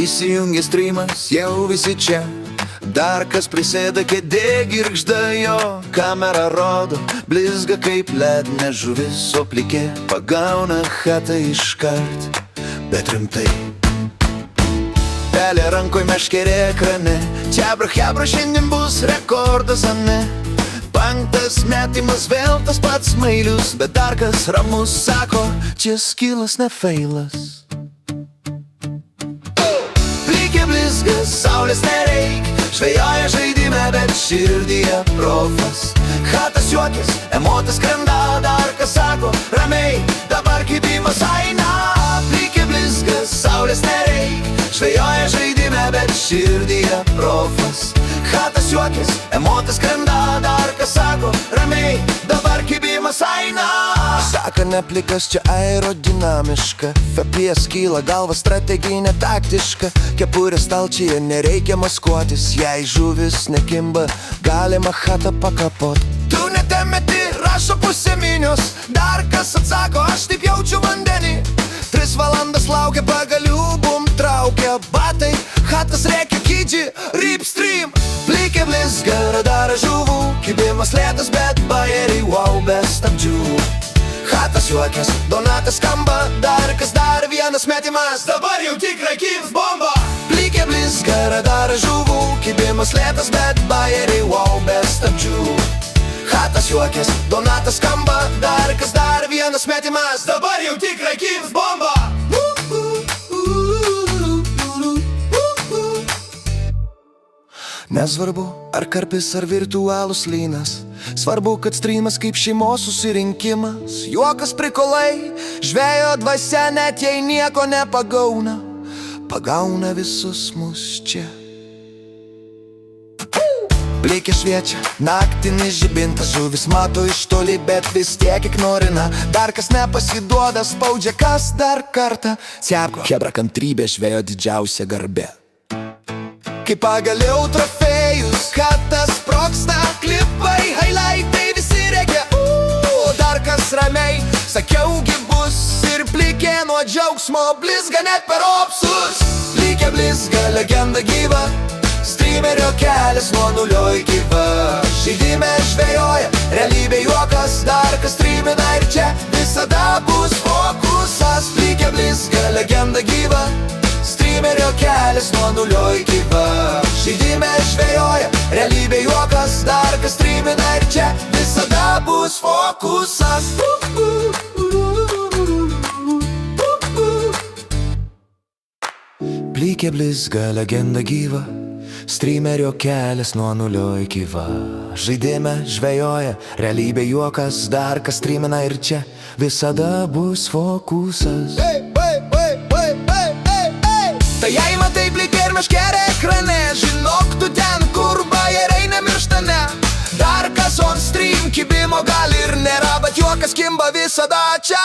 Įsijungia streamas, jau visi čia. Dar kas prisėda kėdė girgžda jo. Kamera rodo, blizga kaip ledinė žuvis, o plikė pagauna chatą iškart. Bet rimtai, pelė rankoj meškerė ekrane. Čebra hebra, šiandien bus rekordas, ane? 5 metimas, vėl tas pats mailius. Bet dar kas ramus sako, čia skilas ne feilas. Plikė blizga, saulės nereik. Žvejoja žaidime, bet širdyje profas. Chatas juokis, emotas skrenda. Dar kas sako, ramiai, dabar kibimas aina. Plikė blizga, saulės nereik. Žvejoja žaidime, bet širdyje profas. Chatas juokis, emotas skrenda. Dar kas sako, ramiai, dabar kibimas aina. Saka neplikas, čia aerodinamiška. FPS kyla, galva strateginė taktiška. Kepurė stalčiuje, nereikia maskuotis. Jei žuvis nekimba, galima chatą pakapot. Tu netemeti, rašo pusėminius. Dar kas atsako, aš taip jaučiu vandenį. 3 valandas laukia pagalių, bum traukia batai. Chatas reikia kydži, rip stream. Plikė blizga, radaras žuvų. Kibimas lėtas, bet bajeriai, wow, be stabdžių. Chatas juokės, donatas skamba. Dar kas, dar vienas metimas. Dabar jau tikrai kibs bomba. Plikė blizga, radaras žuvų. Kibimas lėtas, bet bajeriai, wow, be stabdžių. Chatas juokės, donatas skamba. Dar kas, dar vienas metimas. Dabar jau tikrai kibs bomba. Nesvarbu, ar karpis, ar virtualus lynas. Svarbu, kad streamas kaip šeimos susirinkimas. Juokas prikolai, žvejo dvasia, net jei nieko nepagauna. Pagauna visus mus čia. Plikė šviečia, naktinis žibintas. Žuvis mato iš toli, bet vis tiek ignorina. Dar kas nepasiduoda, spaudžia kas dar kartą. Cepko, hebra kantrybė, žvejo didžiausia garbė. Kai pagaliau trofėjus, chatas sprogsta. Klipai, highlightai, visi reikia. Dar kas ramiai, sakiaugi bus. Ir plikė nuo džiaugsmo blizga net per opsus. Plikė blizga, legenda gyva. Streamerio kelias nuo 0 iki V. Žaidime žvejoja, realybė juokas. Dar kas streamina ir čia visada bus fokusas. Plikė blizga, legenda gyva. Streamerio kelias nuo 0 iki V. Žaidime žvejoja, realybė juokas. Dar kas streamina ir čia visada bus fokusas. Plikė blizga, legenda gyva. Streamerio kelias nuo 0 iki V. Žaidime žvejoja, realybė juokas. Dar kas streamina ir čia visada bus fokusas. Tai jei matai plikę ir meškerę ekrane, žinok tu ten, kur bajeriai nemiršta, ne. Dar kas on stream, kibimo gal ir nėra, bet juokas kimba visada čia.